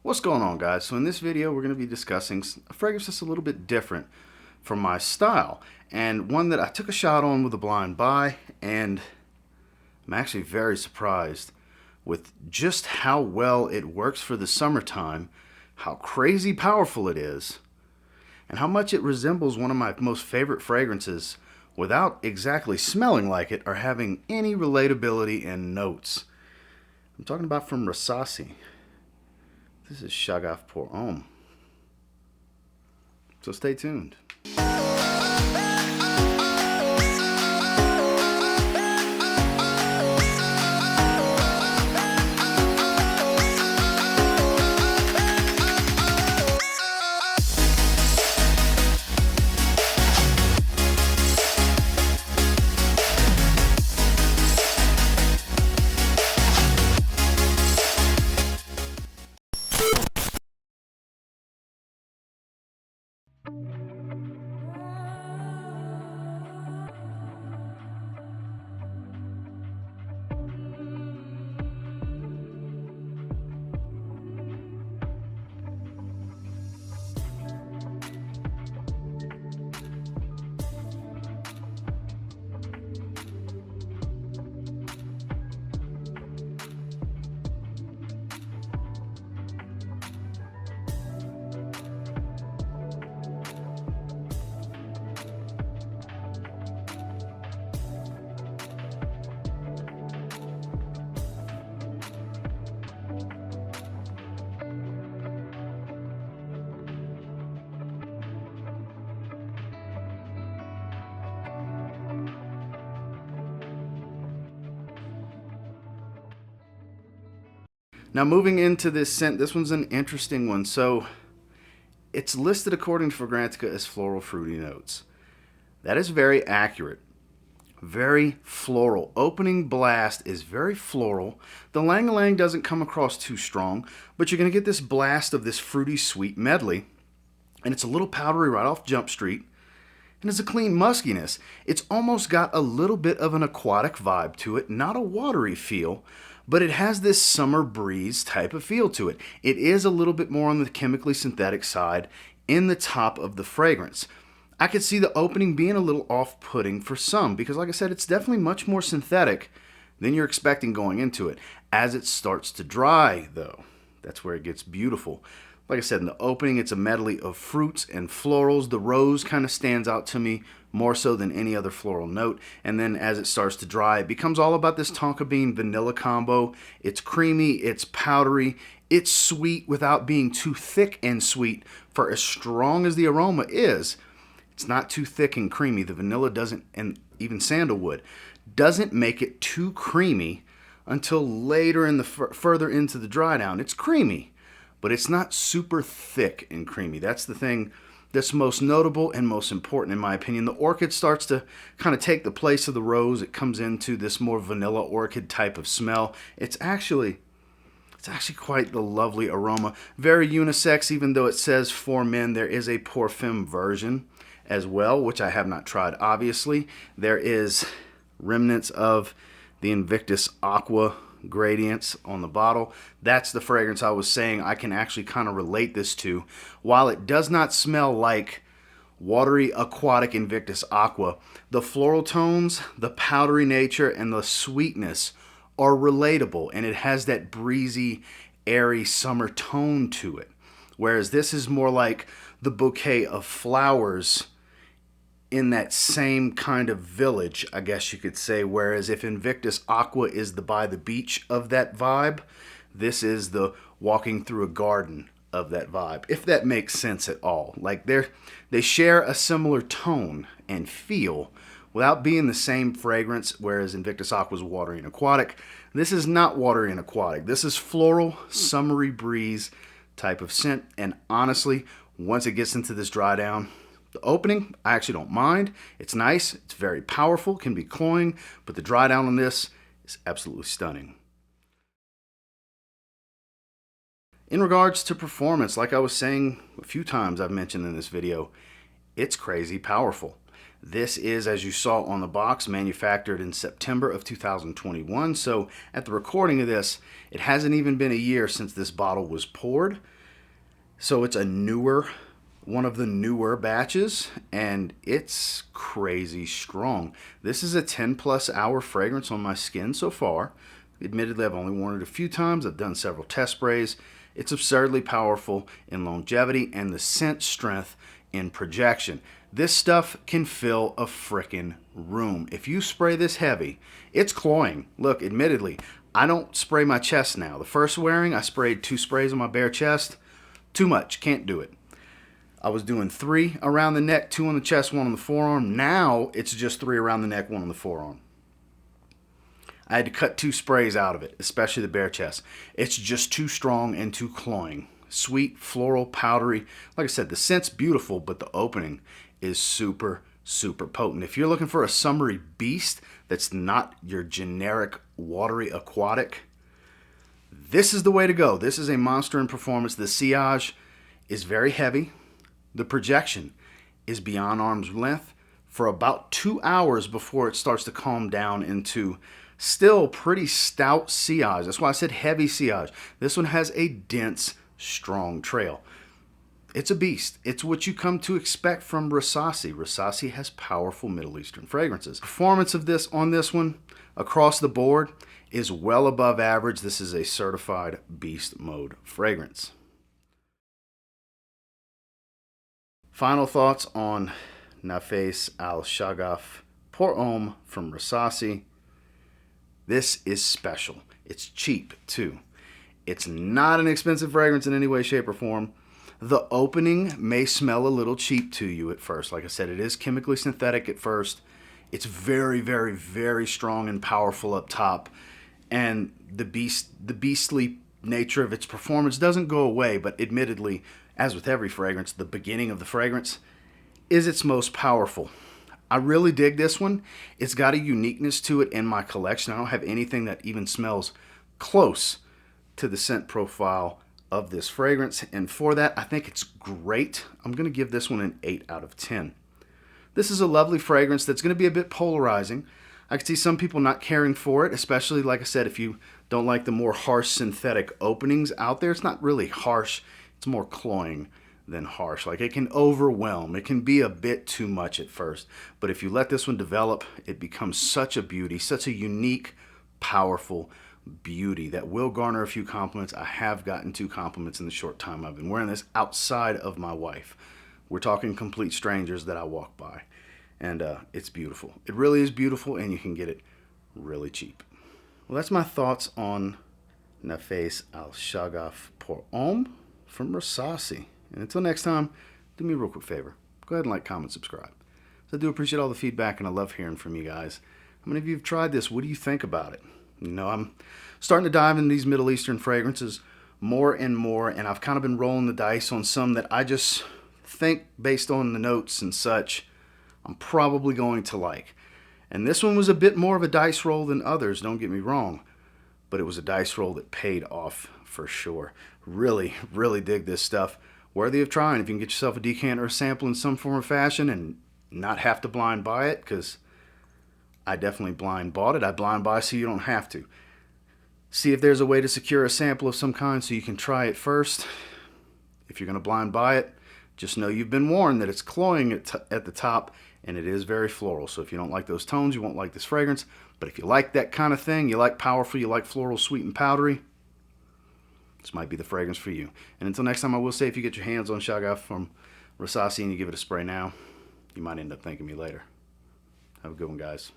What's going on, guys? So in this video we're going to be discussing a fragrance that's a little bit different from my style, and one that I took a shot on with a blind buy, and I'm actually very surprised with just how well it works for the summertime, how crazy powerful it is, and how much it resembles one of my most favorite fragrances without exactly smelling like it or having any relatability and notes. I'm talking about from Rasasi. This is Shaghaf pour Homme. So stay tuned. Now moving into this scent, this one's an interesting one. So it's listed according to Fragrantica as floral fruity notes. That is very accurate. Very floral. Opening blast is very floral. The lang-a-lang doesn't come across too strong, but you're going to get this blast of this fruity sweet medley. And it's a little powdery right off Jump Street. And it's a clean muskiness. It's almost got a little bit of an aquatic vibe to it, not a watery feel, but it has this summer breeze type of feel to it. It is a little bit more on the chemically synthetic side in the top of the fragrance. I could see the opening being a little off-putting for some because, like I said, it's definitely much more synthetic than you're expecting going into it. As it starts to dry, though, that's where it gets beautiful. Like I said, in the opening, it's a medley of fruits and florals. The rose kind of stands out to me more so than any other floral note. And then as it starts to dry, it becomes all about this tonka bean vanilla combo. It's creamy, it's powdery, it's sweet without being too thick and sweet. For as strong as the aroma is, it's not too thick and creamy. The vanilla doesn't, and even sandalwood, doesn't make it too creamy until later in the further into the dry down. It's creamy, but it's not super thick and creamy. That's the thing that's most notable and most important in my opinion. The orchid starts to kind of take the place of the rose. It comes into this more vanilla orchid type of smell. It's actually quite the lovely aroma. Very unisex, even though it says for men. There is a pour femme version as well, which I have not tried, obviously. There is remnants of the Invictus Aqua gradients on the bottle. That's the fragrance I was saying I can actually kind of relate this to. While it does not smell like watery aquatic Invictus Aqua, the floral tones, the powdery nature, and the sweetness are relatable, and it has that breezy, airy summer tone to it. Whereas this is more like the bouquet of flowers in that same kind of village, I guess you could say. Whereas if Invictus Aqua is the by the beach of that vibe, this is the walking through a garden of that vibe, if that makes sense at all. Like they share a similar tone and feel without being the same fragrance. Whereas Invictus Aqua is watery and aquatic, this is not watery and aquatic. This is floral, summery breeze type of scent. And honestly, once it gets into this dry down, the opening, I actually don't mind. It's nice, it's very powerful, can be cloying, but the dry down on this is absolutely stunning. In regards to performance, like I was saying a few times I've mentioned in this video, it's crazy powerful. This is, as you saw on the box, manufactured in September of 2021. So at the recording of this, it hasn't even been a year since this bottle was poured. So it's one of the newer batches, and it's crazy strong. This is a 10+ hour fragrance on my skin so far. Admittedly, I've only worn it a few times. I've done several test sprays. It's absurdly powerful in longevity and the scent strength in projection. This stuff can fill a frickin' room. If you spray this heavy, it's cloying. Look, admittedly, I don't spray my chest now. The first wearing, I sprayed 2 sprays on my bare chest. Too much, can't do it. I was doing 3 around the neck, 2 on the chest, 1 on the forearm. Now it's just 3 around the neck, 1 on the forearm. I had to cut 2 sprays out of it, especially the bare chest. It's just too strong and too cloying. Sweet, floral, powdery. Like I said, the scent's beautiful, but the opening is super, super potent. If you're looking for a summery beast that's not your generic watery aquatic, this is the way to go. This is a monster in performance. The sillage is very heavy. The projection is beyond arm's length for about 2 hours before it starts to calm down into still pretty stout sillage. That's why I said heavy sillage. This one has a dense, strong trail. It's a beast. It's what you come to expect from Rasasi. Rasasi has powerful Middle Eastern fragrances. Performance of this on this one across the board is well above average. This is a certified beast mode fragrance. Final thoughts on Nafaeis al Shaghaf Pour Homme from Rasasi. This is special. It's cheap too. It's not an expensive fragrance in any way, shape, or form. The opening may smell a little cheap to you at first. Like I said, it is chemically synthetic at first. It's very, very, very strong and powerful up top. And the beastly nature of its performance doesn't go away, but admittedly, as with every fragrance, the beginning of the fragrance is its most powerful. I really dig this one. It's got a uniqueness to it in my collection. I don't have anything that even smells close to the scent profile of this fragrance, and for that, I think it's great. I'm going to give this one an 8 out of 10. This is a lovely fragrance that's going to be a bit polarizing. I can see some people not caring for it, especially, like I said, if you don't like the more harsh synthetic openings out there. It's not really harsh. It's more cloying than harsh. Like, it can overwhelm. It can be a bit too much at first. But if you let this one develop, it becomes such a beauty, such a unique, powerful beauty that will garner a few compliments. I have gotten 2 compliments in the short time I've been wearing this outside of my wife. We're talking complete strangers that I walk by. And it's beautiful. It really is beautiful, and you can get it really cheap. Well, that's my thoughts on Nafaeis al Shaghaf Pour Homme from Rasasi. And until next time, do me a real quick favor. Go ahead and like, comment, subscribe. So I do appreciate all the feedback, and I love hearing from you guys. How many of you have tried this? What do you think about it? You know, I'm starting to dive into these Middle Eastern fragrances more and more, and I've kind of been rolling the dice on some that I just think, based on the notes and such, I'm probably going to like. And this one was a bit more of a dice roll than others, don't get me wrong, but it was a dice roll that paid off for sure. Really, really dig this stuff. Worthy of trying if you can get yourself a decanter or a sample in some form or fashion and not have to blind buy it, because I definitely blind bought it. I blind buy so you don't have to. See if there's a way to secure a sample of some kind so you can try it first. If you're going to blind buy it, just know you've been warned that it's cloying at the top, and it is very floral. So if you don't like those tones, you won't like this fragrance. But if you like that kind of thing, you like powerful, you like floral, sweet, and powdery, this might be the fragrance for you. And until next time, I will say, if you get your hands on Shaghaf from Rasasi and you give it a spray now, you might end up thanking me later. Have a good one, guys.